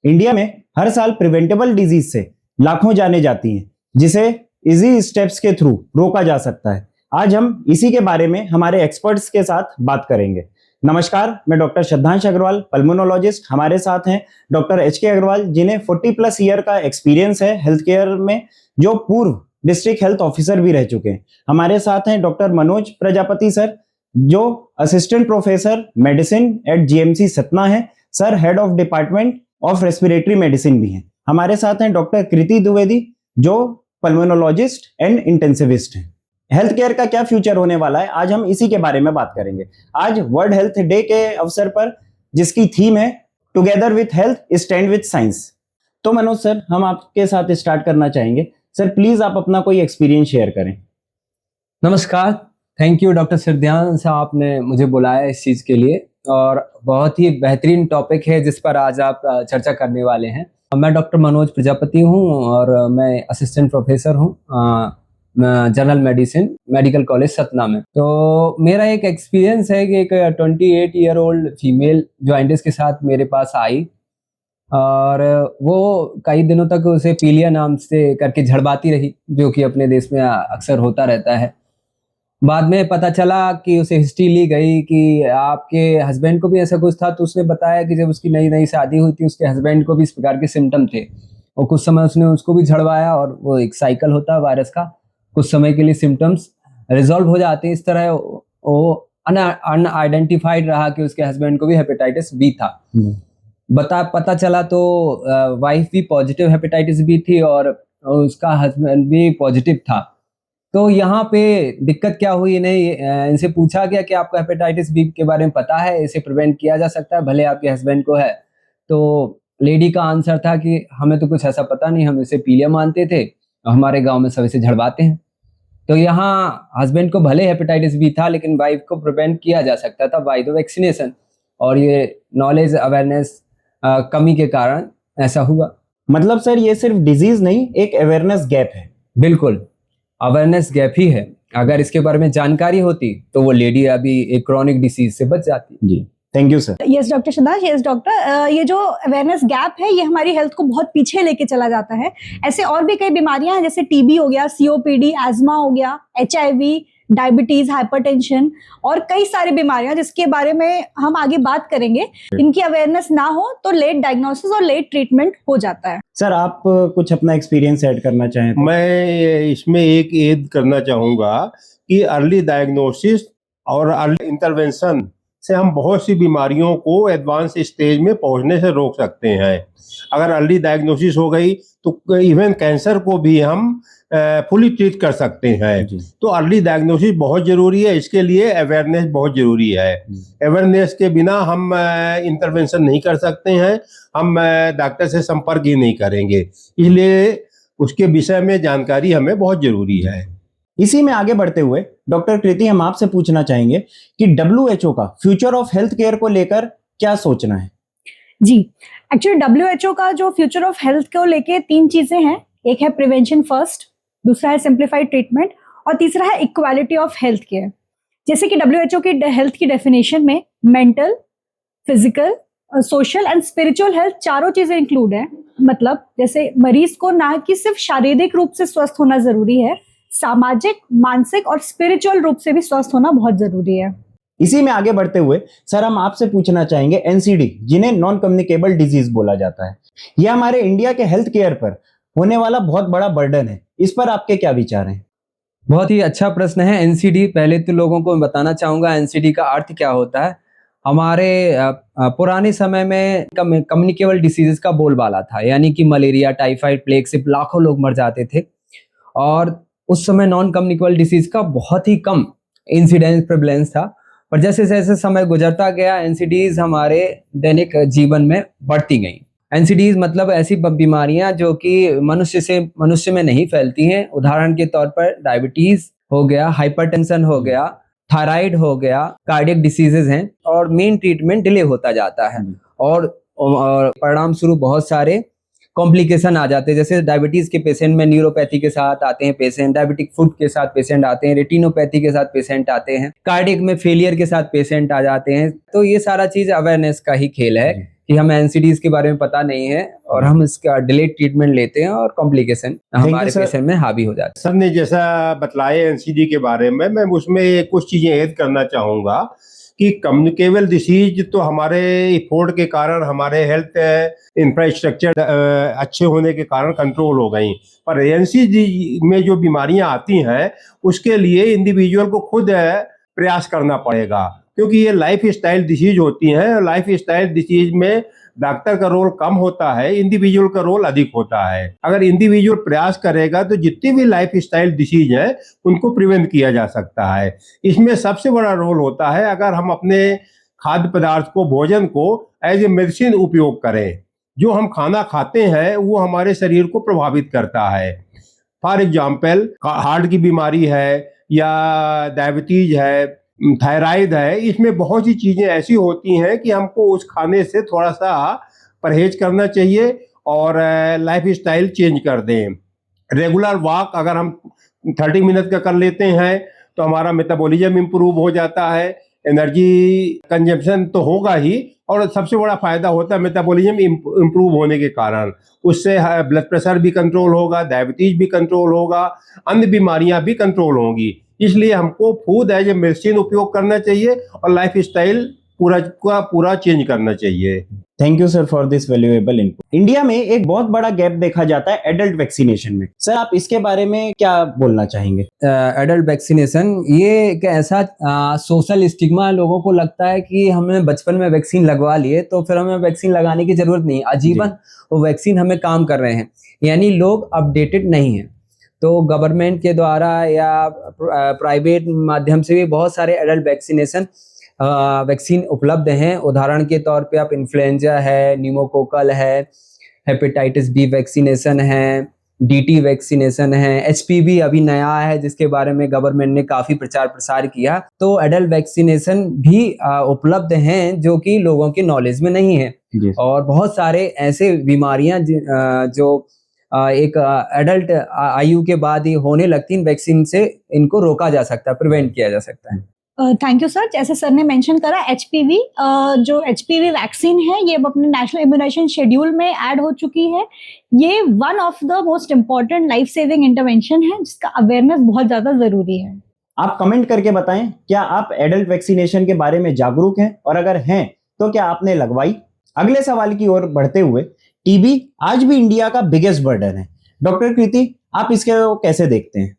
India में हर साल preventable disease से लाखों जानें जाती हैं, जिसे इजी स्टेप्स के थ्रू रोका जा सकता है। आज हम इसी के बारे में हमारे एक्सपर्ट्स के साथ बात करेंगे। नमस्कार, मैं डॉक्टर श्रद्धांश अग्रवाल, पल्मोनोलॉजिस्ट। हमारे साथ हैं डॉक्टर एच.के. अग्रवाल, जिन्हें 40+ ईयर का एक्सपीरियंस है हेल्थ केयर में, जो पूर्व डिस्ट्रिक्ट हेल्थ ऑफिसर भी रह चुके हैं। हमारे साथ हैं डॉक्टर मनोज प्रजापति सर, जो assistant professor medicine at GMC Satna है। Sir head of department of respiratory medicine भी हैं। हमारे साथ हैं डॉक्टर कृति द्विवेदी, जो पल्मोनोलॉजिस्ट एंड इंटेंसिविस्ट हैं। हेल्थ केयर का क्या फ्यूचर होने वाला है, आज हम इसी के बारे में बात करेंगे। आज वर्ल्ड हेल्थ डे के अवसर पर, जिसकी थीम है together with health stand with science. तो मनोज सर, हम आपके साथ स्टार्ट करना चाहेंगे। सर प्लीज आप अपना कोई एक्सपीरियंस शेयर करें। नमस्कार, थैंक यू डॉक्टर श्रद्धांश, आपने मुझे बुलाया इस चीज़ के लिए, और बहुत ही बेहतरीन टॉपिक है जिस पर आज आप चर्चा करने वाले हैं। मैं डॉक्टर मनोज प्रजापति हूँ और मैं असिस्टेंट प्रोफेसर हूँ general medicine medical college Satna में। तो मेरा एक एक्सपीरियंस है कि एक 28 ईयर ओल्ड फीमेल जॉइंटिस के साथ मेरे पास आई, और वो कई दिनों तक उसे पीलिया नाम से करके झड़बाती रही, जो कि अपने देश में अक्सर होता रहता है। बाद में पता चला कि उसे हिस्ट्री ली गई कि आपके हस्बैंड को भी ऐसा कुछ था, तो उसने बताया कि जब उसकी नई नई शादी हुई थी, उसके हस्बैंड को भी इस प्रकार के सिम्टम थे, और कुछ समय उसने उसको भी झड़वाया, और वो एक साइकिल होता है वायरस का, कुछ समय के लिए सिम्टम्स रिजॉल्व हो जाते हैं। इस तरह वो अनआइडेंटिफाइड रहा कि उसके हस्बैंड को भी हेपेटाइटिस बी था। पता चला तो वाइफ भी पॉजिटिव हेपेटाइटिस बी थी और उसका हस्बैंड भी पॉजिटिव था। तो यहाँ पे दिक्कत क्या हुई, इन्हें इनसे पूछा गया कि आपको हेपेटाइटिस बी के बारे में पता है, इसे प्रिवेंट किया जा सकता है भले आपके हस्बैंड को है। तो लेडी का आंसर था कि हमें तो कुछ ऐसा पता नहीं, हम इसे पीलिया मानते थे, हमारे गांव में सब इसे झड़वाते हैं। तो यहाँ हस्बैंड को भले हेपेटाइटिस बी था, लेकिन वाइफ को प्रिवेंट किया जा सकता था बाय द वैक्सीनेशन, और ये नॉलेज अवेयरनेस कमी के कारण ऐसा हुआ। मतलब सर, ये सिर्फ डिजीज नहीं, एक अवेयरनेस गैप है। बिल्कुल, अवेयरनेस गैप ही है। अगर इसके बारे में जानकारी होती तो वो लेडी अभी एक क्रॉनिक डिसीज से बच जाती। जी, thank you sir. Yes doctor Shraddhansh, yes doctor, ये जो अवेयरनेस गैप है, ये हमारी हेल्थ को बहुत पीछे लेके चला जाता है। ऐसे और भी कई बीमारियां हैं, जैसे टीबी हो गया, सीओपीडी, एज्मा हो गया, एचआईवी, डायबिटीज, हाइपरटेंशन और कई सारी बीमारियां जिसके बारे में हम आगे बात करेंगे। इनकी अवेयरनेस ना हो तो लेट डायग्नोसिस और लेट ट्रीटमेंट हो जाता है। सर, आप कुछ अपना एक्सपीरियंस ऐड करना चाहें तो? मैं इसमें एक ऐड करना चाहूँगा कि अर्ली डायग्नोसिस और अर्ली इंटरवेंशन से हम बहुत सी बीमारियों को एडवांस स्टेज में पहुंचने से रोक सकते हैं। अगर अर्ली डायग्नोसिस हो गई तो इवन कैंसर को भी हम फुली ट्रीट कर सकते हैं। तो अर्ली डायग्नोसिस बहुत ज़रूरी है, इसके लिए अवेयरनेस बहुत ज़रूरी है। अवेयरनेस के बिना हम इंटरवेंशन नहीं कर सकते हैं, हम डॉक्टर से संपर्क ही नहीं करेंगे, इसलिए उसके विषय में जानकारी हमें बहुत ज़रूरी है। इसी में आगे बढ़ते हुए डॉक्टर कृति, हम आपसे पूछना चाहेंगे कि WHO का फ्यूचर ऑफ हेल्थ केयर को लेकर क्या सोचना है? जी, एक्चुअली WHO का जो फ्यूचर ऑफ हेल्थ को लेके 3 चीजें हैं। एक है प्रिवेंशन फर्स्ट, दूसरा है सिंप्लीफाइड ट्रीटमेंट, और तीसरा है इक्वालिटी ऑफ हेल्थ केयर। जैसे कि WHO की हेल्थ की डेफिनेशन में mental, physical, social and spiritual health चारों चीजें इंक्लूड है। मतलब जैसे मरीज को ना कि सिर्फ शारीरिक रूप से स्वस्थ होना जरूरी है, सामाजिक, मानसिक और स्पिरिचुअल रूप से भी स्वस्थ होना बहुत जरूरी है। इसी में आगे बढ़ते हुए सर, हम आपसे पूछना चाहेंगे NCD, जिन्हें नॉन कम्युनिकेबल डिजीज बोला जाता है, यह हमारे इंडिया के हेल्थ केयर पर होने वाला बहुत बड़ा बर्डन है। इस पर आपके क्या विचार हैं? बहुत ही अच्छा प्रश्न है। NCD, पहले तो लोगों को बताना चाहूँगा NCD का अर्थ क्या होता है। हमारे पुराने समय में कम्युनिकेबल डिसीजेस का बोलबाला था, यानी कि मलेरिया, टाइफाइड, प्लेग से लाखों लोग मर जाते थे, और उस समय नॉन कम्युनिकेबल डिसीज का बहुत ही कम इंसिडेंस प्रेवलेंस था। पर जैसे जैसे समय गुजरता गया, NCDs हमारे दैनिक जीवन में बढ़ती गई। NCDs मतलब ऐसी बीमारियां जो कि मनुष्य में नहीं फैलती हैं। उदाहरण के तौर पर डायबिटीज हो गया, हाइपरटेंशन हो गया, थायराइड हो गया, कार्डियक डिसीजेज हैं, और मेन ट्रीटमेंट डिले होता जाता है, और परिणाम स्वरूप बहुत सारे कॉम्प्लिकेशन आ जाते हैं। जैसे डायबिटीज के पेशेंट में न्यूरोपैथी के साथ आते हैं पेशेंट, डायबिटिक फुट के साथ पेशेंट आते हैं, रेटिनोपैथी के साथ पेशेंट आते हैं, कार्डियक में फेलियर के साथ पेशेंट आ जाते हैं। तो ये सारा चीज अवेयरनेस का ही खेल है कि हमें एनसीडीज के बारे में पता नहीं है और हम इसका डिलेड ट्रीटमेंट लेते हैं और कॉम्प्लिकेशन हमारे sir. पेशेंट में हावी हो जाते सर ने जैसा बतलाया एनसीडी के बारे में, मैं उसमें कुछ चीजें ऐड करना चाहूंगा कि कम्युनिकेबल डिसीज तो हमारे इफोर्ट के कारण, हमारे हेल्थ इंफ्रास्ट्रक्चर अच्छे होने के कारण कंट्रोल हो गई, पर एनसीडी में जो बीमारियां आती हैं उसके लिए इंडिविजुअल को खुद प्रयास करना पड़ेगा, क्योंकि ये लाइफ स्टाइल डिसीज होती हैं। लाइफ स्टाइल डिसीज में डॉक्टर का रोल कम होता है, इंडिविजुअल का रोल अधिक होता है। अगर इंडिविजुअल प्रयास करेगा तो जितनी भी लाइफ स्टाइल डिसीज है उनको प्रिवेंट किया जा सकता है। इसमें सबसे बड़ा रोल होता है अगर हम अपने खाद्य पदार्थ को, भोजन को एज ए मेडिसिन उपयोग करें। जो हम खाना खाते हैं वो हमारे शरीर को प्रभावित करता है। फॉर एग्जाम्पल, हार्ट की बीमारी है या डायबिटीज है, थायराइड है, इसमें बहुत सी चीजें ऐसी होती हैं कि हमको उस खाने से थोड़ा सा परहेज करना चाहिए और लाइफ स्टाइल चेंज कर दें। रेगुलर वॉक अगर हम 30 मिनट का कर लेते हैं तो हमारा मेटाबॉलिज्म इंप्रूव हो जाता है, एनर्जी कंजम्पशन तो होगा ही, और सबसे बड़ा फायदा होता है मेटाबॉलिज्म इंप्रूव होने के कारण। उससे ब्लड प्रेशर भी कंट्रोल होगा, डायबिटीज भी कंट्रोल होगा, अन्य बीमारियां भी कंट्रोल होंगी। इसलिए हमको फूड एज ए मेडिसिन उपयोग करना चाहिए और लाइफ स्टाइल पूरा चेंज करना चाहिए। Thank you sir for this valuable input. India में एक बहुत बड़ा गैप देखा जाता है एडल्ट वैक्सीनेशन में। सर, आप इसके बारे में क्या बोलना चाहेंगे? एडल्ट वैक्सीनेशन ये एक ऐसा सोशल स्टिग्मा है, लोगों को लगता है कि हमने बचपन में वैक्सीन लगवा लिए तो फिर हमें वैक्सीन लगाने की जरूरत नहीं, आजीवन वो वैक्सीन हमें काम कर रहे हैं, यानी लोग अपडेटेड नहीं हैं। तो गवर्नमेंट के द्वारा या प्राइवेट माध्यम से भी बहुत सारे एडल्ट वैक्सीन उपलब्ध हैं। उदाहरण के तौर पे आप इन्फ्लुएंजा है, न्यूमोकोकल है, हेपेटाइटिस बी वैक्सीनेशन है, डीटी वैक्सीनेशन है, एचपीवी अभी नया है जिसके बारे में गवर्नमेंट ने काफी प्रचार प्रसार किया। तो एडल्ट वैक्सीनेशन भी उपलब्ध हैं जो कि लोगों की नॉलेज में नहीं है। और बहुत सारे ऐसे बीमारियां जो एक एडल्ट आयु के बाद ही होने लगती हैं, वैक्सीन से इनको रोका जा सकता है, प्रिवेंट किया जा सकता है। Thank you sir. जैसे सर ने मेंशन करा एचपीवी, जो एचपीवी वैक्सीन है ये अब अपने नेशनल इम्यूनाइजेशन शेड्यूल में ऐड हो चुकी है। ये one of the most important life saving intervention है जिसका अवेयरनेस बहुत ज्यादा जरूरी है। आप कमेंट करके बताएं, क्या आप एडल्ट वैक्सीनेशन के बारे में जागरूक हैं, और अगर हैं तो क्या आपने लगवाई? अगले सवाल की ओर बढ़ते हुए, टीबी आज भी इंडिया का बिगेस्ट बर्डन है। डॉक्टर कृति, आप इसके कैसे देखते हैं?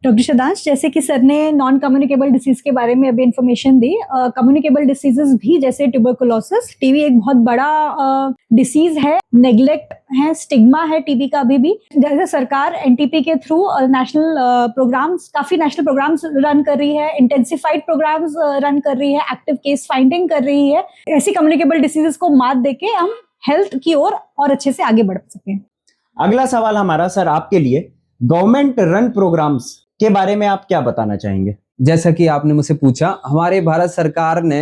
डॉक्टर शदांश, जैसे कि सर ने नॉन कम्युनिकेबल डिसीज के बारे में अभी इन्फॉर्मेशन दी, कम्युनिकेबल डिसीजेस भी जैसे ट्यूबरकुलोसिस, टीबी एक बहुत बड़ा डिसीज है, नेग्लेक्ट है, स्टिग्मा है टीबी का अभी भी। जैसे सरकार एनटीपी के थ्रू काफी नेशनल प्रोग्राम्स रन कर रही है, इंटेंसिफाइड प्रोग्राम्स रन कर रही है, एक्टिव केस फाइंडिंग कर रही है। ऐसी कम्युनिकेबल डिसीजेस को मात देके हम हेल्थ की ओर और अच्छे से आगे बढ़ सकें। अगला सवाल हमारा सर आपके लिए, गवर्नमेंट रन प्रोग्राम्स के बारे में आप क्या बताना चाहेंगे? जैसा कि आपने मुझसे पूछा, हमारे भारत सरकार ने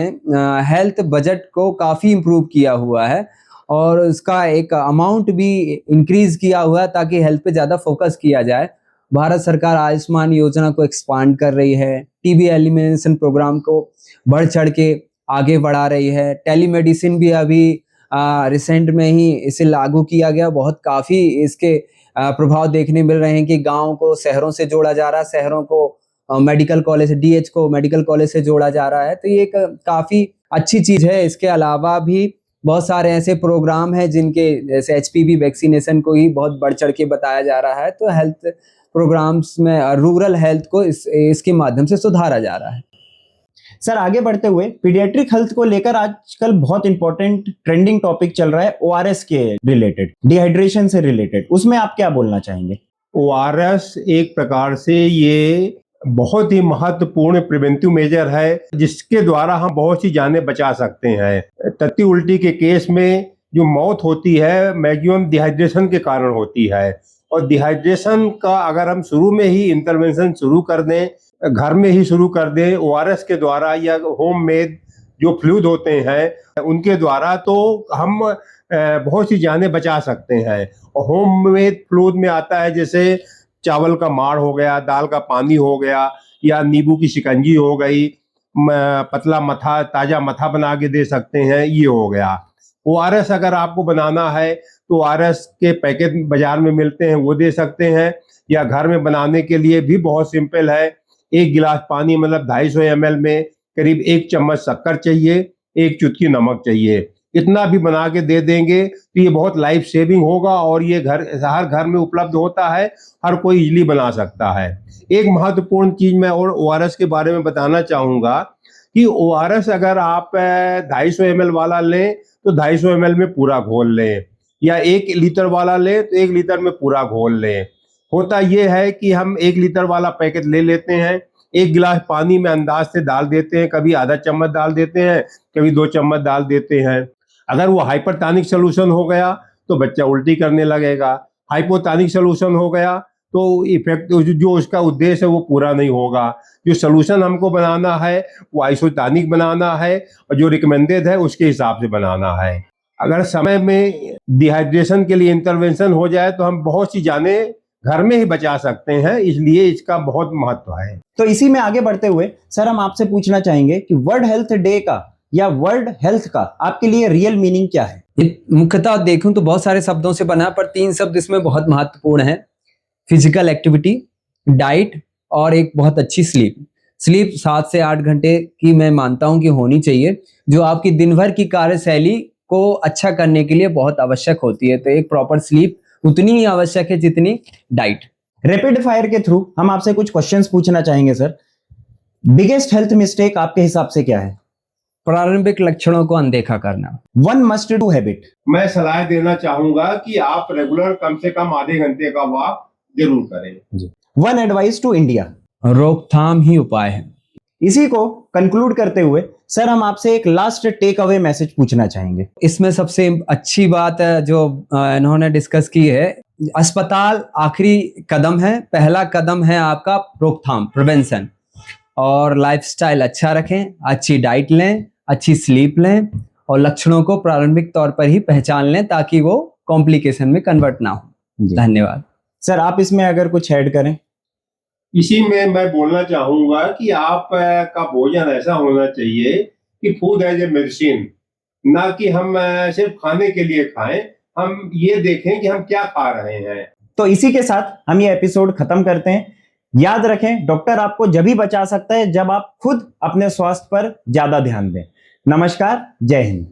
हेल्थ बजट को काफी इम्प्रूव किया हुआ है और उसका एक अमाउंट भी इंक्रीज किया हुआ है ताकि हेल्थ पे ज्यादा फोकस किया जाए। भारत सरकार आयुष्मान योजना को एक्सपांड कर रही है, टीबी एलिमिनेशन प्रोग्राम को बढ़ चढ़ के आगे बढ़ा रही है। टेलीमेडिसिन भी अभी रिसेंट में ही इसे लागू किया गया, बहुत काफी इसके प्रभाव देखने मिल रहे हैं कि गांव को शहरों से जोड़ा जा रहा है, शहरों को मेडिकल कॉलेज, डीएच को मेडिकल कॉलेज से जोड़ा जा रहा है। तो ये एक काफी अच्छी चीज है। इसके अलावा भी बहुत सारे ऐसे प्रोग्राम हैं जिनके, जैसे एचपीवी वैक्सीनेशन को ही बहुत बढ़ चढ़ के बताया जा रहा है। तो हेल्थ प्रोग्राम्स में रूरल हेल्थ को इसके माध्यम से सुधारा जा रहा है। सर, आगे बढ़ते हुए, पीडियाट्रिक हेल्थ को लेकर आजकल बहुत इंपॉर्टेंट ट्रेंडिंग टॉपिक चल रहा है, ओआरएस के रिलेटेड, डिहाइड्रेशन से रिलेटेड, उसमें आप क्या बोलना चाहेंगे? ओआरएस एक प्रकार से ये बहुत ही महत्वपूर्ण प्रिवेंटिव मेजर है जिसके द्वारा हम बहुत सी जानें बचा सकते हैं। तत्ती उल्टी के केस में जो मौत होती है मैक्सिमम डिहाइड्रेशन के कारण होती है, और डिहाइड्रेशन का अगर हम शुरू में ही इंटरवेंशन शुरू कर दें, घर में ही शुरू कर दें ओआरएस के द्वारा या होम मेड जो फ्लूइड होते हैं उनके द्वारा, तो हम बहुत सी जानें बचा सकते हैं। और होम मेड फ्लूइड में आता है जैसे चावल का माड़ हो गया, दाल का पानी हो गया, या नींबू की शिकंजी हो गई, पतला मथा, ताजा मथा बना के दे सकते हैं, ये हो गया। ORS अगर आपको बनाना है तो ORS के पैकेट बाजार में मिलते हैं, वो दे सकते हैं, या घर में बनाने के लिए भी बहुत सिंपल है। 1 गिलास पानी मतलब 250 ml में करीब 1 चम्मच शक्कर चाहिए, 1 चुटकी नमक चाहिए। इतना भी बना के दे देंगे तो ये बहुत लाइफ सेविंग होगा, और ये हर घर में उपलब्ध होता है, हर कोई इजीली बना सकता है। एक महत्वपूर्ण चीज मैं और ORS के बारे में बताना चाहूँगा कि ORS अगर आप 250 ml वाला लें तो 250 ml में पूरा घोल लें, या 1 लीटर वाला लें तो 1 लीटर में पूरा घोल लें। होता ये है कि हम 1 लीटर वाला पैकेट ले लेते हैं, 1 गिलास पानी में अंदाज से डाल देते हैं, कभी आधा चम्मच डाल देते हैं, कभी 2 चम्मच डाल देते हैं। अगर वो हाइपरटॉनिक सोल्यूशन हो गया तो बच्चा उल्टी करने लगेगा, हाइपोटॉनिक सोल्यूशन हो गया तो इफेक्ट जो उसका उद्देश्य है वो पूरा नहीं होगा। जो सोल्यूशन हमको बनाना है वो आइसोटॉनिक बनाना है, और जो रिकमेंडेड है उसके हिसाब से बनाना है। अगर समय में डिहाइड्रेशन के लिए इंटरवेंशन हो जाए तो हम बहुत सी जानें घर में ही बचा सकते हैं, इसलिए इसका बहुत महत्व है। तो इसी में आगे बढ़ते हुए सर हम आपसे पूछना चाहेंगे कि वर्ल्ड हेल्थ डे का या वर्ल्ड हेल्थ का आपके लिए रियल मीनिंग क्या है? मुख्यतः देखूं तो बहुत सारे शब्दों से बना, पर 3 शब्द इसमें बहुत महत्वपूर्ण है: फिजिकल एक्टिविटी, डाइट और एक बहुत अच्छी स्लीप। स्लीप 7 से 8 घंटे की मैं मानता हूं कि होनी चाहिए, जो आपकी दिन भर की कार्यशैली को अच्छा करने के लिए बहुत आवश्यक होती है। तो एक प्रॉपर स्लीप उतनी ही आवश्यक है जितनी डाइट। रैपिड फायर के थ्रू हम आपसे कुछ क्वेश्चंस पूछना चाहेंगे सर। बिगेस्ट हेल्थ मिस्टेक आपके हिसाब से क्या है? प्रारंभिक लक्षणों को अनदेखा करना। One must do habit. मैं सलाह देना चाहूंगा कि आप रेगुलर कम से कम आधे घंटे का वॉक जरूर करें। One advice to India. रोकथाम ही उपाय है। इसी को कंक्लूड करते हुए सर हम आपसे एक लास्ट टेक अवे मैसेज पूछना चाहेंगे। इसमें सबसे अच्छी बात जो इन्होंने डिस्कस की है, अस्पताल आखिरी कदम है, पहला कदम है आपका रोकथाम, प्रिवेंशन। और लाइफस्टाइल अच्छा रखें, अच्छी डाइट लें, अच्छी स्लीप लें, और लक्षणों को प्रारंभिक तौर पर ही पहचान लें ताकि वो कॉम्प्लिकेशन में कन्वर्ट ना हो। धन्यवाद सर। आप इसमें अगर कुछ ऐड करें। इसी में मैं बोलना चाहूंगा कि आप का भोजन ऐसा होना चाहिए कि फूड एज ए मेडिसिन, ना कि हम सिर्फ खाने के लिए खाएं, हम ये देखें कि हम क्या खा रहे हैं। तो इसी के साथ हम ये एपिसोड खत्म करते हैं। याद रखें, डॉक्टर आपको जब ही बचा सकता है जब आप खुद अपने स्वास्थ्य पर ज्यादा ध्यान दें। नमस्कार, जय हिंद।